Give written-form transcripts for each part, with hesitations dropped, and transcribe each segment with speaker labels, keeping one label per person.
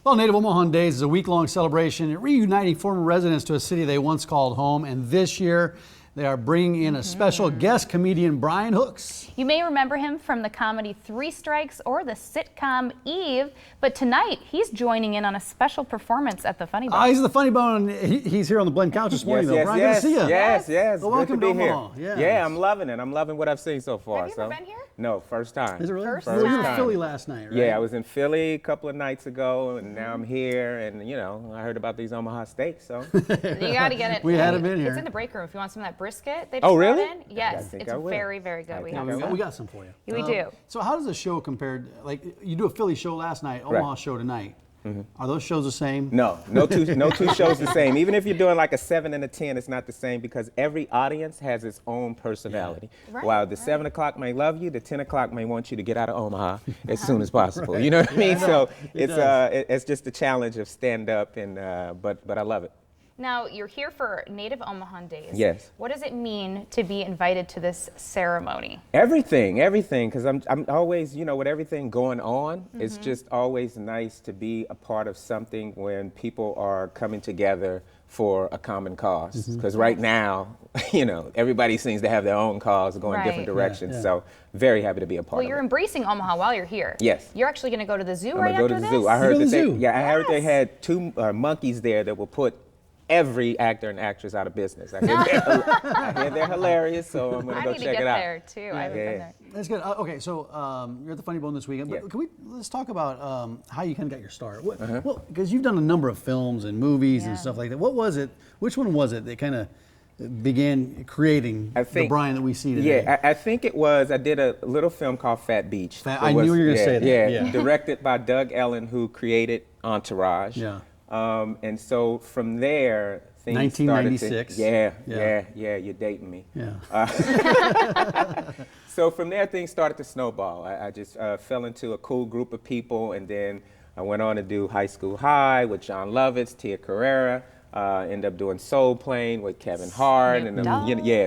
Speaker 1: Well, Native Omahan Days is a week-long celebration reuniting former residents to a city they once called home. And this year, they are bringing in a special guest comedian, Brian Hooks.
Speaker 2: You may remember him from the comedy Three Strikes or the sitcom Eve, but tonight he's joining in on a special performance at the Funny Bone.
Speaker 1: He's the Funny Bone. He's here on the Blend Couch this morning, though. Brian, good to see you.
Speaker 3: Yes.
Speaker 1: Well, welcome to Omaha.
Speaker 3: Yeah, I'm loving it. I'm loving what I've seen so far.
Speaker 2: Have you ever been here?
Speaker 3: No, first time.
Speaker 1: Is it really?
Speaker 2: First
Speaker 1: You were in
Speaker 2: time.
Speaker 1: Philly last night, right?
Speaker 3: Yeah, I was in Philly a couple of nights ago, and now I'm here, and you know, I heard about these Omaha steaks, so.
Speaker 2: You got to get it.
Speaker 1: We had it in here.
Speaker 2: It's in the break room if you want some of that brisket. They just
Speaker 3: Oh,
Speaker 2: brought
Speaker 3: really?
Speaker 2: in. Yes,
Speaker 3: I think
Speaker 2: it's
Speaker 3: I will.
Speaker 2: very, very good. We have
Speaker 1: We
Speaker 2: some.
Speaker 1: got some for you.
Speaker 2: We do.
Speaker 1: So how does the show compare? Like, you do a Philly show last night, Omaha show tonight. Are those shows the same?
Speaker 3: No two shows the same. Even if you're doing like a 7 and a 10, it's not the same because every audience has its own personality.
Speaker 2: Right,
Speaker 3: While the 7 o'clock may love you, the 10 o'clock may want you to get out of Omaha as soon as possible. You know what I mean? So it's just a challenge of stand up, and but I love it.
Speaker 2: Now, you're here for Native Omahan Days.
Speaker 3: Yes.
Speaker 2: What does it mean to be invited to this ceremony?
Speaker 3: Everything, because I'm always, you know, with everything going on, it's just always nice to be a part of something when people are coming together for a common cause. Because right now, you know, everybody seems to have their own cause going different directions. So very happy to be a part
Speaker 2: Well,
Speaker 3: of
Speaker 2: you're
Speaker 3: it.
Speaker 2: embracing Omaha while you're here.
Speaker 3: Yes.
Speaker 2: You're actually going to go to the zoo
Speaker 3: I'm
Speaker 2: right
Speaker 3: gonna go
Speaker 2: after
Speaker 3: to the
Speaker 2: this?
Speaker 3: zoo. I heard
Speaker 1: You go to
Speaker 3: that
Speaker 1: the zoo?
Speaker 3: I heard they had 2 monkeys there that will put every actor and actress out of business. I hear they're hilarious, so I'm gonna
Speaker 2: I
Speaker 3: go
Speaker 2: need to
Speaker 3: check
Speaker 2: get
Speaker 3: it out.
Speaker 2: there too. I haven't been there.
Speaker 1: That's good. Okay, so you're at the Funny Bone this weekend, but let's talk about how you kind of got your start. Well, because you've done a number of films and movies and stuff like that. What was it? Which one was it that kind of began creating the Brian that we see today?
Speaker 3: Yeah, I think it was. I did a little film called Fat Beach.
Speaker 1: I knew you were going to say that.
Speaker 3: Yeah, directed by Doug Ellen, who created Entourage.
Speaker 1: Yeah.
Speaker 3: And so from there, things
Speaker 1: 1996.
Speaker 3: started to, you're dating me.
Speaker 1: Yeah.
Speaker 3: So from there, things started to snowball. I just fell into a cool group of people, and then I went on to do High School High with John Lovitz, Tia Carrera. Ended up doing Soul Plane with Kevin Hart,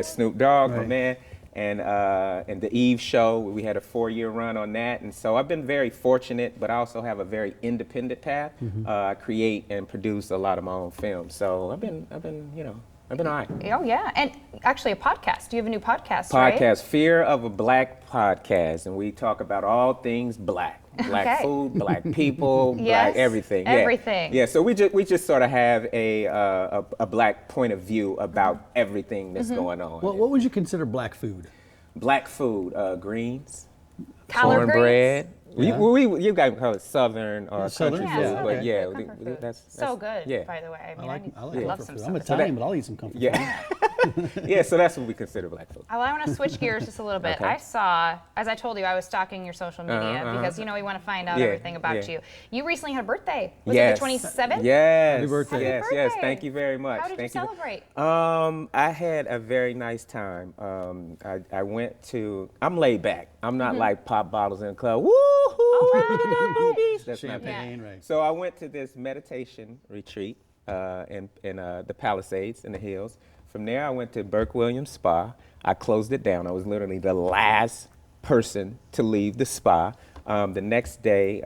Speaker 3: Snoop Dogg, my man. And the Eve show, we had a 4-year run on that, and so I've been very fortunate, but I also have a very independent path. I create and produce a lot of my own films, so I've been all right.
Speaker 2: Oh yeah, and actually a podcast. You have a new podcast, right?
Speaker 3: Podcast, Fear of a Black Podcast, and we talk about all things black. Black food, black people, black everything.
Speaker 2: Everything.
Speaker 3: Yeah, so we just sort of have a black point of view about everything that's going on.
Speaker 1: Well, what would you consider black food?
Speaker 3: Black food, greens,
Speaker 2: Collard
Speaker 3: cornbread.
Speaker 1: greens?
Speaker 3: You guys call it Southern or country
Speaker 2: Yeah,
Speaker 3: food,
Speaker 2: Southern.
Speaker 3: but yeah,
Speaker 2: Comfort food.
Speaker 3: that's
Speaker 2: so good.
Speaker 3: Yeah.
Speaker 2: By the way, I mean,
Speaker 1: I
Speaker 2: I
Speaker 1: like
Speaker 2: love
Speaker 1: comfort
Speaker 2: some
Speaker 1: food.
Speaker 2: stuff.
Speaker 1: I'm Italian, but I'll eat some comfort food.
Speaker 3: Yeah. Yeah, so that's what we consider black food.
Speaker 2: I want to switch gears just a little bit.
Speaker 3: Okay.
Speaker 2: I saw, as I told you, I was stalking your social media because, you know, we want to find out everything about you. You recently had a birthday. Was it the 27th?
Speaker 3: Yes.
Speaker 1: Happy birthday.
Speaker 3: Yes,
Speaker 2: Happy
Speaker 3: yes.
Speaker 2: birthday.
Speaker 3: Thank you very much.
Speaker 2: How did you celebrate?
Speaker 3: I had a very nice time. I went to, I'm laid back. I'm not like pop bottles in a club. Woo-hoo! Boobies. That's not me.
Speaker 1: Champagne, right.
Speaker 3: So I went to this meditation retreat in the Palisades in the hills. From there, I went to Burke Williams Spa. I closed it down. I was literally the last person to leave the spa. The next day,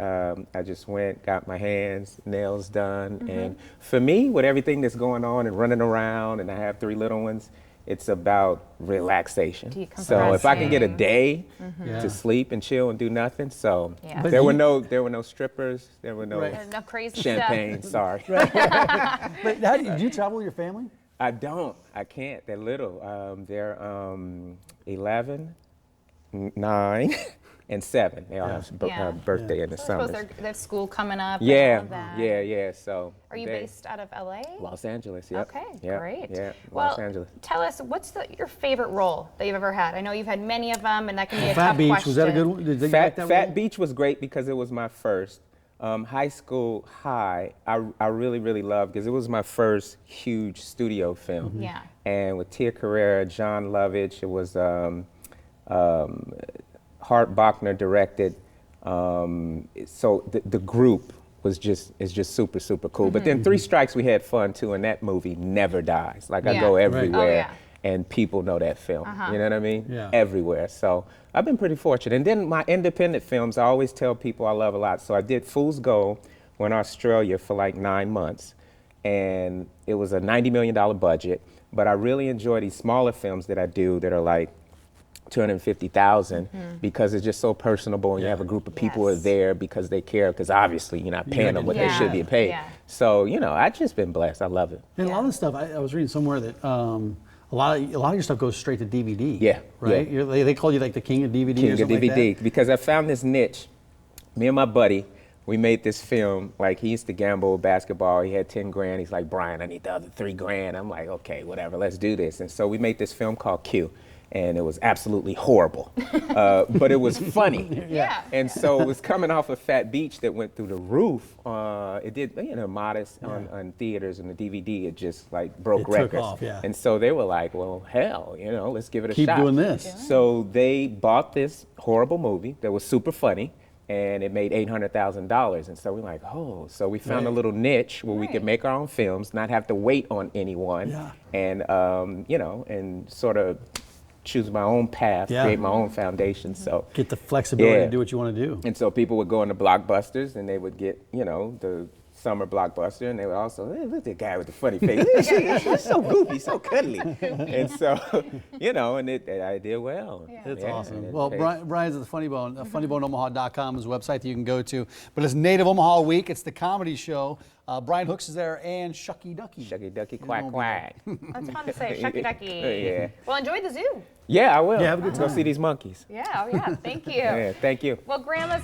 Speaker 3: I just went, got my hands, nails done. And for me, with everything that's going on and running around, and I have 3 little ones, it's about relaxation. So if I can get a day to sleep and chill and do nothing, so there were no strippers, there were no
Speaker 2: No crazy
Speaker 3: champagne.
Speaker 2: stuff.
Speaker 3: Sorry.
Speaker 1: But did you travel with your family?
Speaker 3: I don't. I can't. They're little. They're 11, 9, and 7. They all have birthday in the
Speaker 2: So I
Speaker 3: summer.
Speaker 2: suppose they have school coming up. And all of that.
Speaker 3: Yeah. So.
Speaker 2: Are you based out of LA?
Speaker 3: Los Angeles. Yep.
Speaker 2: Okay,
Speaker 3: Yep.
Speaker 2: great.
Speaker 3: Yeah,
Speaker 2: Well,
Speaker 3: Los Angeles.
Speaker 2: tell us, what's your favorite role that you've ever had? I know you've had many of them, and that can be a
Speaker 1: Fat
Speaker 2: tough
Speaker 1: Beach,
Speaker 2: question.
Speaker 1: was that a good one? Did you like that
Speaker 3: Fat
Speaker 1: role?
Speaker 3: Beach was great because it was my first. High School High, I really, really loved because it was my first huge studio film.
Speaker 2: Yeah.
Speaker 3: And with Tia Carrera, John Lovitz, it was Hart Bachner directed. So the group is just super, super cool. But then 3 Strikes, we had fun too, and that movie never dies. Like I go everywhere. And people know that film, you know what I mean?
Speaker 1: Yeah.
Speaker 3: Everywhere. So I've been pretty fortunate. And then my independent films, I always tell people I love a lot. So I did Fool's Gold, went to Australia for like 9 months, and it was a $90 million budget. But I really enjoy these smaller films that I do that are like 250,000 because it's just so personable, and you have a group of people who are there because they care, because obviously you're not paying them what they should be paid.
Speaker 2: Yeah.
Speaker 3: So, you know, I've just been blessed. I love it.
Speaker 1: And a lot of the stuff, I was reading somewhere that a lot of your stuff goes straight to DVD.
Speaker 3: Yeah.
Speaker 1: Right?
Speaker 3: Yeah.
Speaker 1: They call you like the king of DVD
Speaker 3: King
Speaker 1: or
Speaker 3: of
Speaker 1: something
Speaker 3: DVD,
Speaker 1: like that?
Speaker 3: because I found this niche. Me and my buddy, we made this film. Like, he used to gamble with basketball. He had 10 grand. He's like, Brian, I need the other 3 grand. I'm like, okay, whatever, let's do this. And so we made this film called Q. And it was absolutely horrible, but it was funny.
Speaker 2: Yeah.
Speaker 3: And so it was coming off of Fat Beach that went through the roof. It did, you know, modest on theaters, and the DVD, it just like broke
Speaker 1: It took
Speaker 3: records.
Speaker 1: off, yeah.
Speaker 3: And so they were like, well, hell, you know, let's give it a
Speaker 1: Keep
Speaker 3: shot.
Speaker 1: doing this.
Speaker 3: So they bought this horrible movie that was super funny, and it made $800,000. And so we're like, oh, so we found a little niche where we could make our own films, not have to wait on anyone, and you know, and sort of choose my own path, create my own foundation. So
Speaker 1: Get the flexibility to do what you want to do.
Speaker 3: and so people would go into Blockbusters, and they would get, you know, the summer blockbuster, and they would also, hey, look at the guy with the funny face. He's so goofy, so cuddly. And so, you know, and I did well.
Speaker 1: It's awesome.
Speaker 3: and it
Speaker 1: Well,
Speaker 3: paid.
Speaker 1: Brian's at the Funny Bone. FunnyBoneOmaha.com is a website that you can go to. But it's Native Omaha Week. It's the comedy show. Brian Hooks is there, and Shucky Ducky.
Speaker 3: Shucky Ducky Quack Quack.
Speaker 2: That's fun to say, shucky ducky.
Speaker 3: Yeah.
Speaker 2: Well, enjoy the zoo.
Speaker 3: Yeah, I will.
Speaker 1: Yeah, have a good
Speaker 3: Let's go
Speaker 1: time.
Speaker 3: see these monkeys.
Speaker 2: Yeah, oh yeah, thank you.
Speaker 3: Yeah, thank you.
Speaker 2: Well, Grandma's